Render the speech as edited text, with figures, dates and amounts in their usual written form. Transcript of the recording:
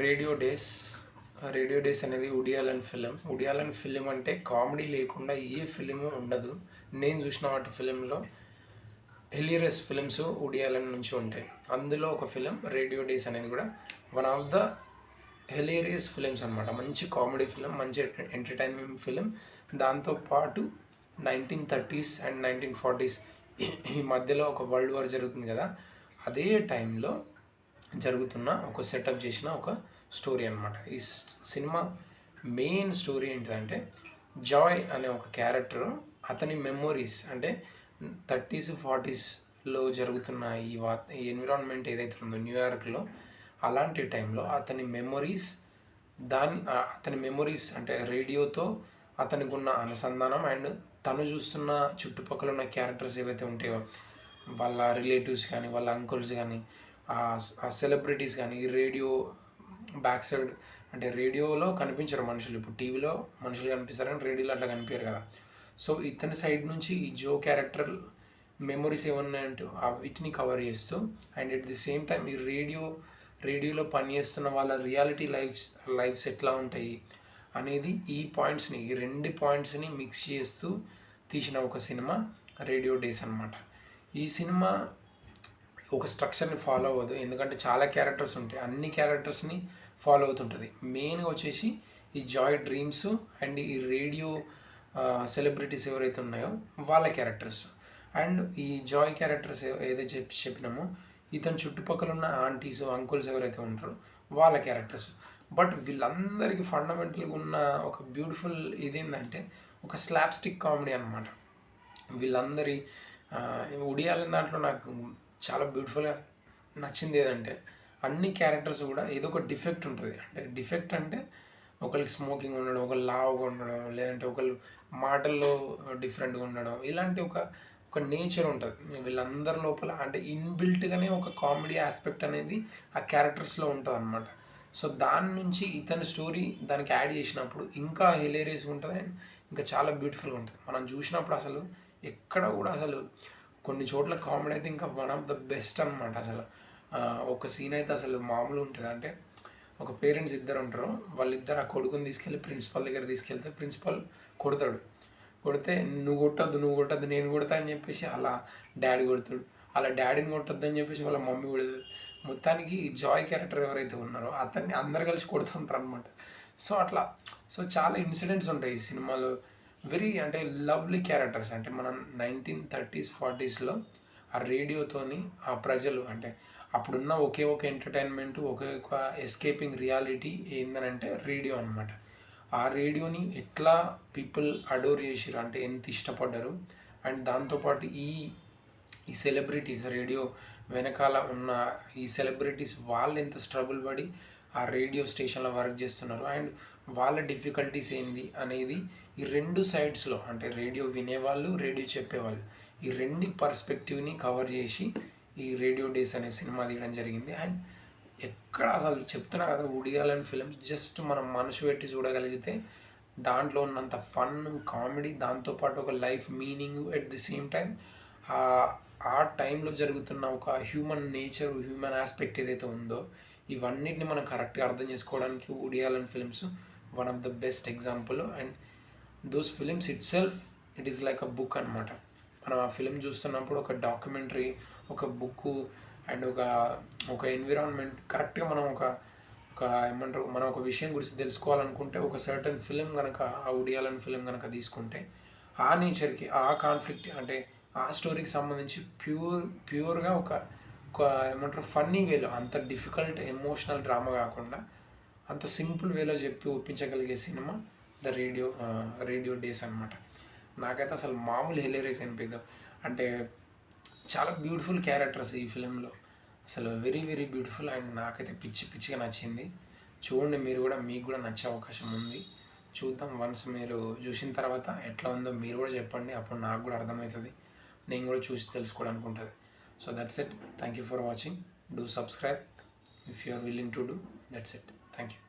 Radio days అనేది woody Allen film. Woody Allen film అంటే comedy లేకుండా ఏ ఫిలిము ఉండదు. నేను చూసిన వాటి ఫిలింలో హిలీరియస్ ఫిలిమ్స్ వుడీ అలెన్ నుంచి ఉంటాయి. అందులో ఒక ఫిలిం రేడియో డేస్ అనేది కూడా one of the hilarious films అనమాట. మంచి కామెడీ ఫిలిం, మంచి ఎంటర్టైన్మెంట్ ఫిలిం. దాంతోపాటు 1930s అండ్ 1940s ఈ మధ్యలో ఒక వరల్డ్ వార్ జరుగుతుంది కదా, అదే టైంలో జరుగుతున్న ఒక సెటప్ చేసిన ఒక స్టోరీ అనమాట. ఈ సినిమా మెయిన్ స్టోరీ ఏంటిదంటే, జాయ్ అనే ఒక క్యారెక్టర్ అతని మెమొరీస్ అంటే 30s 40sలో జరుగుతున్న ఈ ఎన్విరాన్మెంట్ ఏదైతే ఉందో న్యూయార్క్లో, అలాంటి టైంలో అతని మెమొరీస్ అంటే రేడియోతో అతనికి ఉన్న అనుసంధానం అండ్ తను చూస్తున్న చుట్టుపక్కల ఉన్న క్యారెక్టర్స్ ఏవైతే ఉంటాయో వాళ్ళ రిలేటివ్స్ కానీ, వాళ్ళ అంకుల్స్ కానీ, ఆ సెలబ్రిటీస్ కానీ, ఈ రేడియో బ్యాక్ సైడ్ అంటే రేడియోలో కనిపించరు మనుషులు. ఇప్పుడు టీవీలో మనుషులు కనిపిస్తారు కానీ రేడియోలో అట్లా కనిపించారు కదా. సో ఇతని సైడ్ నుంచి ఈ జో క్యారెక్టర్ మెమొరీస్ ఏమన్నాయంటూ వీటిని కవర్ చేస్తూ and at the same time ఈ రేడియోలో పనిచేస్తున్న వాళ్ళ రియాలిటీ లైఫ్స్ ఎట్లా ఉంటాయి అనేది ఈ రెండు పాయింట్స్ని మిక్స్ చేస్తూ తీసిన ఒక సినిమా రేడియో డేస్ అనమాట. ఈ సినిమా ఒక స్ట్రక్చర్ని ఫాలో అవ్వదు, ఎందుకంటే చాలా క్యారెక్టర్స్ ఉంటాయి, అన్ని క్యారెక్టర్స్ని ఫాలో అవుతుంటుంది. మెయిన్గా వచ్చేసి ఈ జాయ్ డ్రీమ్స్ అండ్ ఈ రేడియో సెలబ్రిటీస్ ఎవరైతే ఉన్నాయో వాళ్ళ క్యారెక్టర్స్ అండ్ ఈ జాయ్ క్యారెక్టర్స్ ఏదైతే చెప్పినామో ఇతని చుట్టుపక్కల ఉన్న ఆంటీస్ అంకుల్స్ ఎవరైతే ఉంటారో వాళ్ళ క్యారెక్టర్స్. బట్ వీళ్ళందరికీ ఫండమెంటల్గా ఉన్న ఒక బ్యూటిఫుల్ ఇదేంటంటే ఒక స్లాప్ స్టిక్ కామెడీ అనమాట. వీళ్ళందరి వుడీ అలెన్ దాంట్లో నాకు చాలా బ్యూటిఫుల్గా నచ్చింది ఏదంటే అన్ని క్యారెక్టర్స్ కూడా ఏదో ఒక డిఫెక్ట్ ఉంటుంది. అంటే డిఫెక్ట్ అంటే ఒకరికి స్మోకింగ్ ఉండడం, ఒకళ్ళు లావుగా ఉండడం, లేదంటే ఒకళ్ళు మాటల్లో డిఫరెంట్గా ఉండడం, ఇలాంటి ఒక నేచర్ ఉంటుంది వీళ్ళందరి లోపల. అంటే ఇన్బిల్ట్గానే ఒక కామెడీ ఆస్పెక్ట్ అనేది ఆ క్యారెక్టర్స్లో ఉంటుంది అనమాట. సో దాని నుంచి ఇతని స్టోరీ దానికి యాడ్ చేసినప్పుడు ఇంకా హిలేరియస్గా ఉంటుంది అండ్ ఇంకా చాలా బ్యూటిఫుల్గా ఉంటుంది. మనం చూసినప్పుడు అసలు ఎక్కడ కూడా అసలు కొన్ని చోట్ల కామెడీ అయితే ఇంకా వన్ ఆఫ్ ద బెస్ట్ అనమాట. అసలు ఒక సీన్ అయితే అసలు మామూలు ఉంటుంది. అంటే ఒక పేరెంట్స్ ఇద్దరు ఉంటారు, వాళ్ళిద్దరు ఆ కొడుకుని తీసుకెళ్ళి ప్రిన్సిపల్ దగ్గర తీసుకెళ్తే ప్రిన్సిపల్ కొడితే నువ్వు కొట్టద్దు నేను కొడతా అని చెప్పేసి అలా డాడీ కొడతాడు, అలా డాడీని కొట్టద్దు అని చెప్పేసి వాళ్ళ మమ్మీ కొడతాడు. మొత్తానికి జాయ్ క్యారెక్టర్ ఎవరైతే ఉన్నారో అతన్ని అందరు కలిసి కొడుతుంటారు అనమాట. సో చాలా ఇన్సిడెంట్స్ ఉంటాయి ఈ సినిమాలో. అంటే లవ్లీ క్యారెక్టర్స్. అంటే మనం 1930s 40sలో ఆ రేడియోతోని ఆ ప్రజలు అంటే అప్పుడున్న ఒకే ఒక ఎంటర్టైన్మెంట్, ఒకే ఒక ఎస్కేపింగ్ రియాలిటీ ఏంటంటే రేడియో అనమాట. ఆ రేడియోని ఎట్లా పీపుల్ అడోర్ చేసిరు అంటే ఎంత ఇష్టపడ్డారు. అండ్ దాంతోపాటు ఈ సెలబ్రిటీస్ రేడియో వెనకాల ఉన్న ఈ సెలబ్రిటీస్ వాళ్ళు ఎంత స్ట్రగుల్ పడి ఆ రేడియో స్టేషన్లో వర్క్ చేస్తున్నారు అండ్ వాళ్ళ డిఫికల్టీస్ ఏంది అనేది ఈ రెండు సైడ్స్లో అంటే రేడియో వినేవాళ్ళు, రేడియో చెప్పేవాళ్ళు, ఈ రెండు పర్స్పెక్టివ్ని కవర్ చేసి ఈ రేడియో డేస్ అనే సినిమా తీయడం జరిగింది. అండ్ ఎక్కడ అసలు చెప్తున్నా కదా, వుడీ అలెన్ ఫిల్మ్స్ జస్ట్ మనం మనసు పెట్టి చూడగలిగితే దాంట్లో ఉన్నంత ఫన్, కామెడీ, దాంతోపాటు ఒక life meaning, at the same time ఆ టైంలో జరుగుతున్న ఒక హ్యూమన్ నేచర్, హ్యూమన్ ఆస్పెక్ట్ ఏదైతే ఉందో ఇవన్నిటిని మనం కరెక్ట్గా అర్థం చేసుకోవడానికి woody Allen films one of the best example. And those films it is like a book అనమాట. మనం ఆ ఫిలిం చూస్తున్నప్పుడు ఒక డాక్యుమెంటరీ, ఒక బుక్ అండ్ ఒక ఎన్విరాన్మెంట్ కరెక్ట్గా మనం ఏమంటారు మనం ఒక విషయం గురించి తెలుసుకోవాలనుకుంటే ఒక సర్టన్ ఫిలిం కనుక ఆ వుడీ అలెన్ ఫిలిం కనుక తీసుకుంటే ఆ నేచర్కి, ఆ కాన్ఫ్లిక్ట్ అంటే ఆ స్టోరీకి సంబంధించి ప్యూర్గా ఒక ఏమంటారు ఫన్నీ వేలో, అంత డిఫికల్ట్ ఎమోషనల్ డ్రామా కాకుండా అంత సింపుల్ వేలో చెప్పి ఒప్పించగలిగే సినిమా ద రేడియో డేస్ అనమాట. నాకైతే అసలు మామూలు హిలేరియస్ అనిపించదు. అంటే చాలా బ్యూటిఫుల్ క్యారెక్టర్స్ ఈ ఫిలింలో, అసలు వెరీ వెరీ బ్యూటిఫుల్. అండ్ నాకైతే పిచ్చిగా నచ్చింది. చూడండి మీరు కూడా, మీకు కూడా నచ్చే అవకాశం ఉంది. చూద్దాం, వన్స్ మీరు చూసిన తర్వాత ఎట్లా ఉందో మీరు కూడా చెప్పండి, అప్పుడు నాకు కూడా అర్థమవుతుంది, నేను కూడా చూసి తెలుసుకోవడానికి ఉంటుంది. So that's it. Thank you for watching. Do subscribe if you are willing to do. That's it. Thank you.